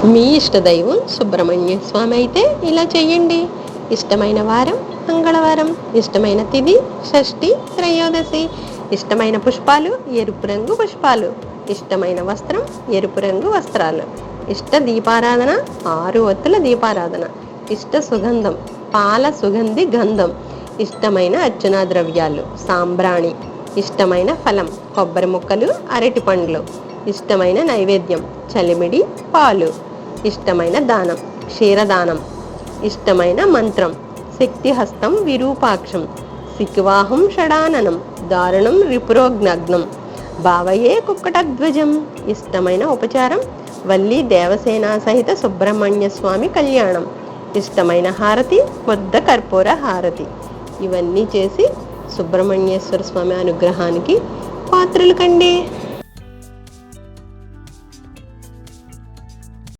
మీ ఇష్టదైవం సుబ్రహ్మణ్య స్వామి అయితే ఇలా చెయ్యండి. ఇష్టమైన వారం మంగళవారం, ఇష్టమైన తిథి షష్ఠి త్రయోదశి, ఇష్టమైన పుష్పాలు ఎరుపు రంగు పుష్పాలు, ఇష్టమైన వస్త్రం ఎరుపు రంగు వస్త్రాలు, ఇష్ట దీపారాధన 6 ఒత్తుల దీపారాధన, ఇష్ట సుగంధం పాల సుగంధి గంధం, ఇష్టమైన అర్చనా ద్రవ్యాలు సాంబ్రాణి, ఇష్టమైన ఫలం కొబ్బరి ముక్కలు అరటి పండ్లు, ఇష్టమైన నైవేద్యం చలిమిడి పాలు, ఇష్టమైన దానం క్షీరదానం, ఇష్టమైన మంత్రం శక్తిహస్తం విరూపాక్షం, సిక్వాహం షడాననం దారుణం రిపురోగ్నగ్నం, భావయే కుక్కటధ్వజం. ఇష్టమైన ఉపచారం వల్లి దేవసేన సహిత సుబ్రహ్మణ్య స్వామి కళ్యాణం, ఇష్టమైన హారతి ముద్ద కర్పూర హారతి. ఇవన్నీ చేసి సుబ్రహ్మణ్యేశ్వర స్వామి అనుగ్రహానికి పాత్రలు కండి.